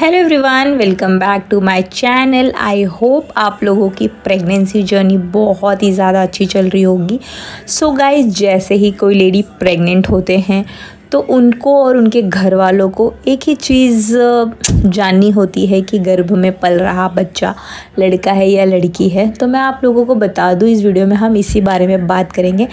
Hello everyone, welcome back to my channel. I hope आप लोगों की प्रेगनेंसी जर्नी बहुत ही ज़्यादा अच्छी चल रही होगी। सो गाइस, जैसे ही कोई लेडी प्रेग्नेंट होते हैं तो उनको और उनके घर वालों को एक ही चीज़ जाननी होती है कि गर्भ में पल रहा बच्चा लड़का है या लड़की है। तो मैं आप लोगों को बता दूं, इस वीडियो में हम इसी बारे में बात करेंगे।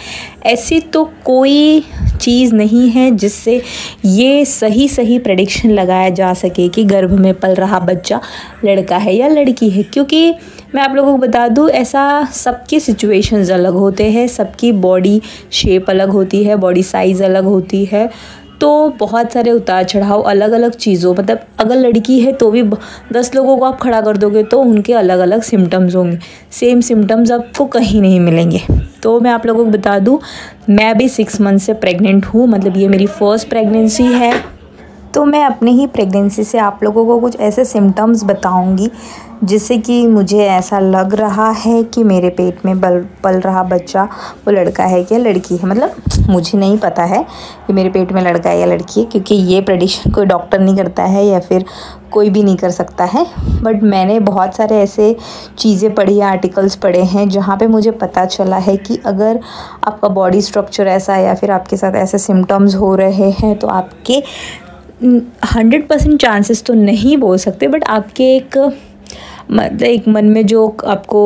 ऐसी तो कोई चीज़ नहीं है जिससे ये सही प्रेडिक्शन लगाया जा सके कि गर्भ में पल रहा बच्चा लड़का है या लड़की है, क्योंकि मैं आप लोगों को बता दूं, ऐसा सबकी सिचुएशंस अलग होते हैं, सबकी बॉडी शेप अलग होती है, बॉडी साइज़ अलग होती है। तो बहुत सारे उतार चढ़ाव अलग अलग चीज़ों, मतलब अगर लड़की है तो भी 10 लोगों को आप खड़ा कर दोगे तो उनके अलग अलग सिम्टम्स होंगे, सेम सिम्टम्स आपको कहीं नहीं मिलेंगे। तो मैं आप लोगों को बता दूं, मैं भी 6 मंथ से प्रेग्नेंट हूँ, मतलब ये मेरी फर्स्ट प्रेगनेंसी है। तो मैं अपनी ही प्रेगनेंसी से आप लोगों को कुछ ऐसे सिम्टम्स बताऊंगी जिससे कि मुझे ऐसा लग रहा है कि मेरे पेट में पल रहा बच्चा वो लड़का है या लड़की है। मतलब मुझे नहीं पता है कि मेरे पेट में लड़का है या लड़की है, क्योंकि ये प्रेडिक्शन कोई डॉक्टर नहीं करता है या फिर कोई भी नहीं कर सकता है। बट मैंने बहुत सारे ऐसे चीज़ें पढ़ी, आर्टिकल्स पढ़े हैं जहाँ पे मुझे पता चला है कि अगर आपका बॉडी स्ट्रक्चर ऐसा है या फिर आपके साथ ऐसे सिम्टम्स हो रहे हैं तो आपके 100% चांसेस तो नहीं बोल सकते, बट आपके एक मन में जो आपको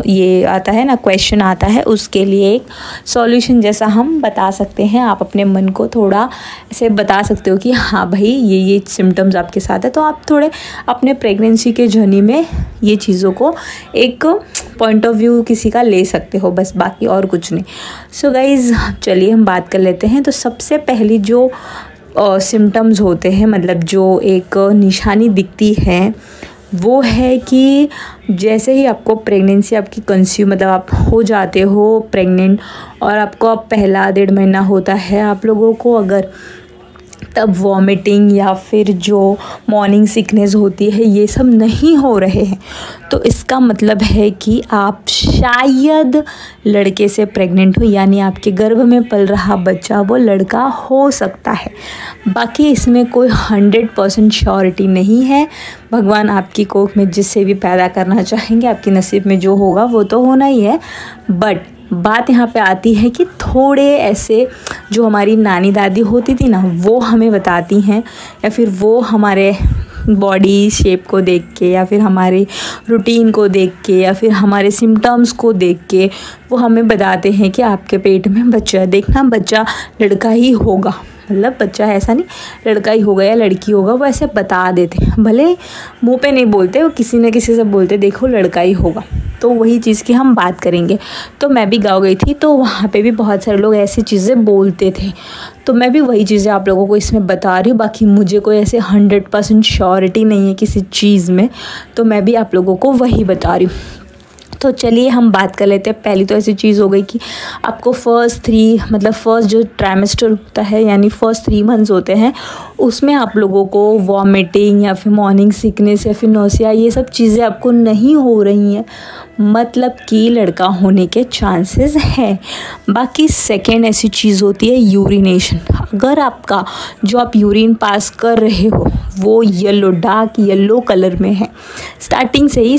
ये आता है ना, क्वेश्चन आता है, उसके लिए एक सॉल्यूशन जैसा हम बता सकते हैं। आप अपने मन को थोड़ा ऐसे बता सकते हो कि हाँ भाई, ये सिम्टम्स आपके साथ है, तो आप थोड़े अपने प्रेगनेंसी के जर्नी में ये चीज़ों को एक पॉइंट ऑफ व्यू किसी का ले सकते हो, बस, बाकी और कुछ नहीं। सो गाइज़, चलिए हम बात कर लेते हैं। तो सबसे पहली जो सिम्टम्स होते हैं, मतलब जो एक निशानी दिखती है, वो है कि जैसे ही आपको प्रेगनेंसी आपकी कंसीव, मतलब आप हो जाते हो प्रेग्नेंट और आपको अब पहला 1.5 महीना होता है, आप लोगों को अगर तब वॉमिटिंग या फिर जो मॉर्निंग सिकनेस होती है ये सब नहीं हो रहे हैं, तो इसका मतलब है कि आप शायद लड़के से प्रेग्नेंट हो, यानी आपके गर्भ में पल रहा बच्चा वो लड़का हो सकता है। बाकी इसमें कोई 100% श्योरिटी नहीं है। भगवान आपकी कोख में जिससे भी पैदा करना चाहेंगे, आपके नसीब में जो होगा वो तो होना ही है। बट बात यहाँ पे आती है कि थोड़े ऐसे जो हमारी नानी दादी होती थी ना, वो हमें बताती हैं, या फिर वो हमारे बॉडी शेप को देख के या फिर हमारे रूटीन को देख के या फिर हमारे सिम्टम्स को देख के वो हमें बताते हैं कि आपके पेट में बच्चा है, देखना बच्चा लड़का ही होगा, मतलब बच्चा ऐसा नहीं लड़का ही होगा या लड़की होगा, वो ऐसे बता देते हैं। भले मुंह पे नहीं बोलते, वो किसी न किसी से बोलते, देखो लड़का ही होगा। तो वही चीज़ की हम बात करेंगे। तो मैं भी गाँव गई थी, तो वहाँ पे भी बहुत सारे लोग ऐसी चीज़ें बोलते थे, तो मैं भी वही चीज़ें आप लोगों को इसमें बता रही हूँ। बाकी मुझे कोई ऐसे 100% श्योरिटी नहीं है किसी चीज़ में, तो मैं भी आप लोगों को वही बता रही हूँ। तो चलिए हम बात कर लेते हैं। पहली तो ऐसी चीज़ हो गई कि आपको फर्स्ट जो ट्राइमेस्टर होता है, यानी फर्स्ट 3 मंथ्स होते हैं, उसमें आप लोगों को वॉमिटिंग या फिर मॉर्निंग सिकनेस या फिर नौसिया, ये सब चीज़ें आपको नहीं हो रही हैं, मतलब कि लड़का होने के चांसेस हैं। बाकी सेकेंड ऐसी चीज़ होती है यूरिनेशन। अगर आपका जो आप यूरिन पास कर रहे हो वो येलो, डार्क येलो कलर में है स्टार्टिंग से ही,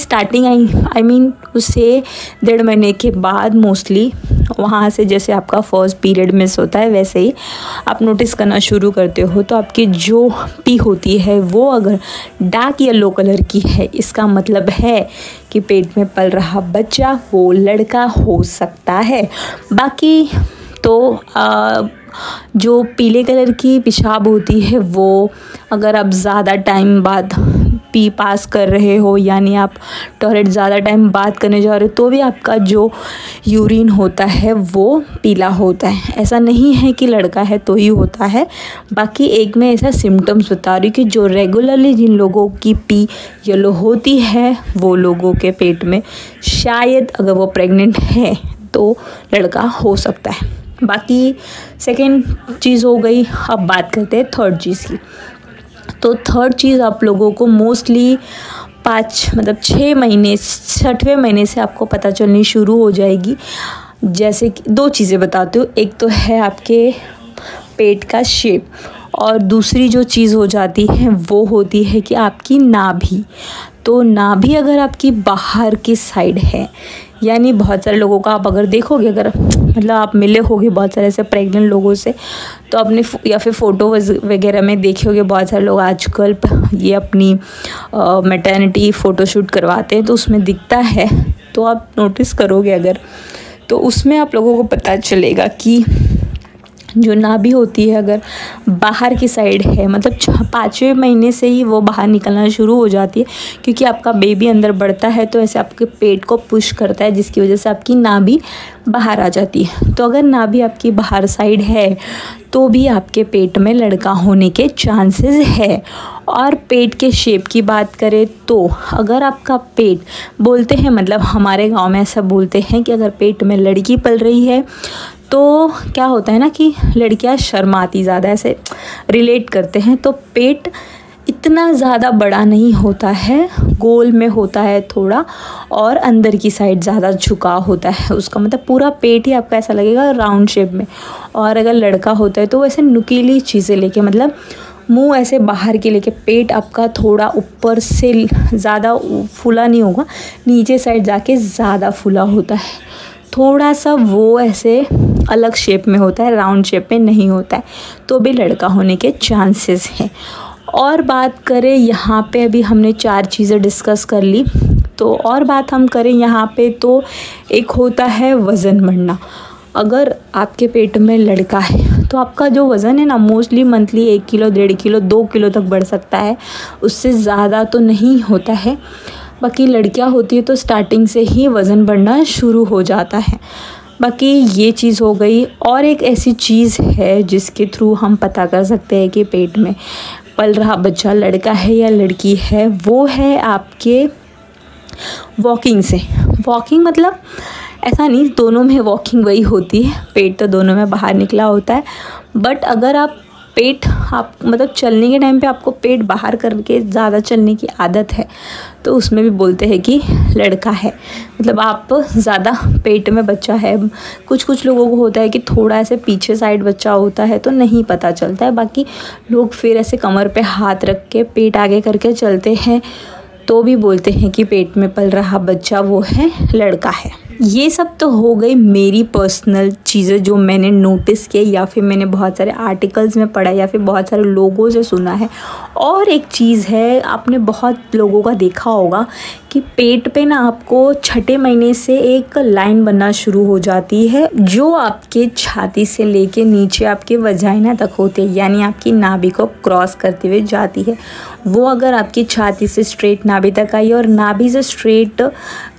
आई मीन उससे 1.5 महीने के बाद मोस्टली, वहाँ से जैसे आपका फर्स्ट पीरियड मिस होता है वैसे ही आप नोटिस करना शुरू करते हो, तो आपकी जो पी होती है वो अगर डार्क येलो कलर की है, इसका मतलब है कि पेट में पल रहा बच्चा वो लड़का हो सकता है। बाकी तो जो पीले कलर की पेशाब होती है, वो अगर आप ज़्यादा टाइम बाद पी पास कर रहे हो, यानी आप टॉयलेट ज़्यादा टाइम बाद करने जा रहे हो, तो भी आपका जो यूरिन होता है वो पीला होता है। ऐसा नहीं है कि लड़का है तो ही होता है। बाकी एक मैं ऐसा सिम्टम्स बता रही हूँ कि जो रेगुलरली जिन लोगों की पी येलो होती है, वो लोगों के पेट में शायद, अगर वो प्रेग्नेंट है तो लड़का हो सकता है। बाकी सेकेंड चीज़ हो गई। अब बात करते हैं थर्ड चीज़ की। तो थर्ड चीज़ आप लोगों को मोस्टली 6 महीने, 6वें महीने से आपको पता चलनी शुरू हो जाएगी। जैसे कि 2 चीज़ें बताती हूँ। एक तो है आपके पेट का शेप, और दूसरी जो चीज़ हो जाती है वो होती है कि आपकी नाभि। तो नाभि अगर आपकी बाहर की साइड है, यानी बहुत सारे लोगों का आप अगर देखोगे, अगर मतलब आप मिले होगे बहुत सारे ऐसे प्रेग्नेंट लोगों से, तो अपने या फिर फ़ोटो वगैरह में देखे होगे, बहुत सारे लोग आजकल ये अपनी मैटर्निटी फ़ोटोशूट करवाते हैं तो उसमें दिखता है। तो आप नोटिस करोगे अगर, तो उसमें आप लोगों को पता चलेगा कि जो नाभि होती है अगर बाहर की साइड है, मतलब 5वें महीने से ही वो बाहर निकलना शुरू हो जाती है, क्योंकि आपका बेबी अंदर बढ़ता है तो ऐसे आपके पेट को पुश करता है, जिसकी वजह से आपकी नाभि बाहर आ जाती है। तो अगर नाभि आपकी बाहर साइड है तो भी आपके पेट में लड़का होने के चांसेस है। और पेट के शेप की बात करें तो अगर आपका पेट, बोलते हैं मतलब हमारे गांव में ऐसा बोलते हैं कि अगर पेट में लड़की पल रही है तो क्या होता है ना कि लड़कियां शर्माती ज़्यादा, ऐसे रिलेट करते हैं। तो पेट इतना ज़्यादा बड़ा नहीं होता है, गोल में होता है थोड़ा, और अंदर की साइड ज़्यादा झुका होता है उसका, मतलब पूरा पेट ही आपका ऐसा लगेगा राउंड शेप में। और अगर लड़का होता है तो वैसे नुकीली चीज़ें लेके, मतलब मुंह ऐसे बाहर के लेके, पेट आपका थोड़ा ऊपर से ज़्यादा फूला नहीं होगा, नीचे साइड जाके ज़्यादा फूला होता है, थोड़ा सा वो ऐसे अलग शेप में होता है, राउंड शेप में नहीं होता है, तो भी लड़का होने के चांसेस हैं। और बात करें यहाँ पे, अभी हमने 4 चीज़ें डिस्कस कर ली, तो और बात हम करें यहाँ पे तो एक होता है वज़न बढ़ना। अगर आपके पेट में लड़का है तो आपका जो वज़न है ना, mostly monthly 1 kilo, 1.5 kilo, 2 kilo तक बढ़ सकता है, उससे ज़्यादा तो नहीं होता है। बाकी लड़कियां होती है तो स्टार्टिंग से ही वज़न बढ़ना शुरू हो जाता है। बाकी ये चीज़ हो गई। और एक ऐसी चीज़ है जिसके थ्रू हम पता कर सकते हैं कि पेट में पल रहा बच्चा लड़का है या लड़की है, वो है आपके वॉकिंग से। वॉकिंग मतलब ऐसा नहीं, दोनों में वॉकिंग वही होती है, पेट तो दोनों में बाहर निकला होता है। बट अगर आप पेट, आप मतलब चलने के टाइम पे आपको पेट बाहर करके ज़्यादा चलने की आदत है, तो उसमें भी बोलते हैं कि लड़का है, मतलब आप ज़्यादा पेट में बच्चा है। कुछ लोगों को होता है कि थोड़ा ऐसे पीछे साइड बच्चा होता है तो नहीं पता चलता है, बाकी लोग फिर ऐसे कमर पे हाथ रख के पेट आगे करके चलते हैं तो भी बोलते हैं कि पेट में पल रहा बच्चा वो है लड़का है। ये सब तो हो गई मेरी पर्सनल चीज़ें जो मैंने नोटिस किया, या फिर मैंने बहुत सारे आर्टिकल्स में पढ़ा, या फिर बहुत सारे लोगों से सुना है। और एक चीज़ है, आपने बहुत लोगों का देखा होगा कि पेट पे ना आपको 6ठे महीने से एक लाइन बनना शुरू हो जाती है, जो आपके छाती से लेके नीचे आपके वजाइना तक होती है, यानी आपकी नाभि को क्रॉस करते हुए जाती है। वो अगर आपकी छाती से स्ट्रेट नाभि तक आई और नाभि से स्ट्रेट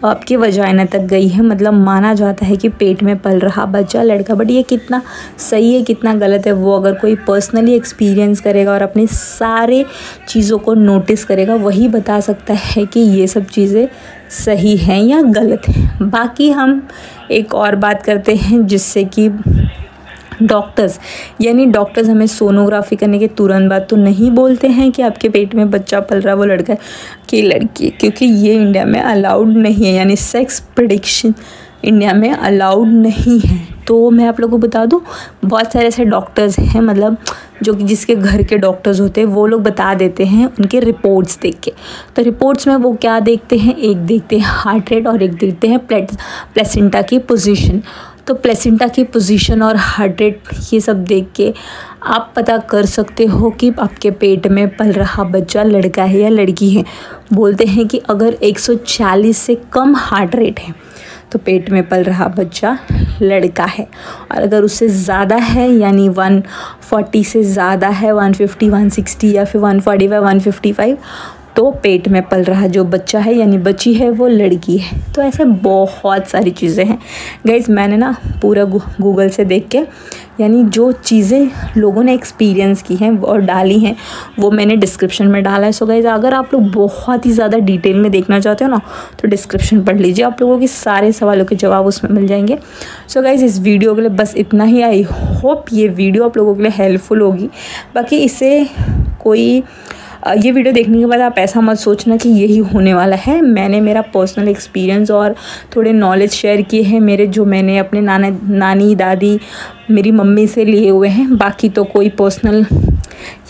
आपके वजाइना तक गई है, मतलब माना जाता है कि पेट में पल रहा बच्चा लड़का। बट ये कितना सही है कितना गलत है, वो अगर कोई पर्सनली एक्सपीरियंस करेगा और अपनी सारे चीज़ों को नोटिस करेगा, वही बता सकता है कि ये सब चीज़ें सही हैं या गलत हैं। बाकी हम एक और बात करते हैं, जिससे कि डॉक्टर्स, यानी डॉक्टर्स हमें सोनोग्राफी करने के तुरंत बाद तो नहीं बोलते हैं कि आपके पेट में बच्चा पल रहा है वो लड़का है कि लड़की है, क्योंकि ये इंडिया में अलाउड नहीं है, यानी सेक्स प्रेडिक्शन इंडिया में अलाउड नहीं है। तो मैं आप लोगों को बता दूं, बहुत सारे ऐसे डॉक्टर्स हैं, मतलब जो कि जिसके घर के डॉक्टर्स होते हैं, वो लोग बता देते हैं उनके रिपोर्ट्स देख के। तो रिपोर्ट्स में वो क्या देखते हैं, एक देखते हैं हार्ट रेट और एक देखते हैं प्लेसेंटा की पोजीशन। तो प्लेसेंटा की पोजीशन और हार्ट रेट ये सब देख के आप पता कर सकते हो कि आपके पेट में पल रहा बच्चा लड़का है या लड़की है। बोलते हैं कि अगर 140 से कम हार्ट रेट है तो पेट में पल रहा बच्चा लड़का है, और अगर उससे ज़्यादा है, यानी 140 से ज़्यादा है, 150, 160 या फिर 145, 155, तो पेट में पल रहा जो बच्चा है यानी बच्ची है वो लड़की है। तो ऐसे बहुत सारी चीज़ें हैं गाइज़, मैंने ना पूरा गूगल से देख के, यानी जो चीज़ें लोगों ने एक्सपीरियंस की हैं और डाली हैं वो मैंने डिस्क्रिप्शन में डाला है। सो गाइज़, अगर आप लोग बहुत ही ज़्यादा डिटेल में देखना चाहते हो ना, तो डिस्क्रिप्शन पढ़ लीजिए, आप लोगों के सारे सवालों के जवाब उसमें मिल जाएंगे। सो गाइज़, इस वीडियो के लिए बस इतना ही। आई होप ये वीडियो आप लोगों के लिए हेल्पफुल होगी। बाकी इससे कोई ये वीडियो देखने के बाद आप ऐसा मत सोचना कि यही होने वाला है। मैंने मेरा पर्सनल एक्सपीरियंस और थोड़े नॉलेज शेयर किए हैं मेरे, जो मैंने अपने नानी दादी मेरी मम्मी से लिए हुए हैं। बाकी तो कोई पर्सनल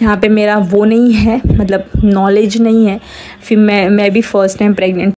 यहाँ पे मेरा वो नहीं है, मतलब नॉलेज नहीं है। फिर मैं भी फ़र्स्ट टाइम प्रेग्नेंट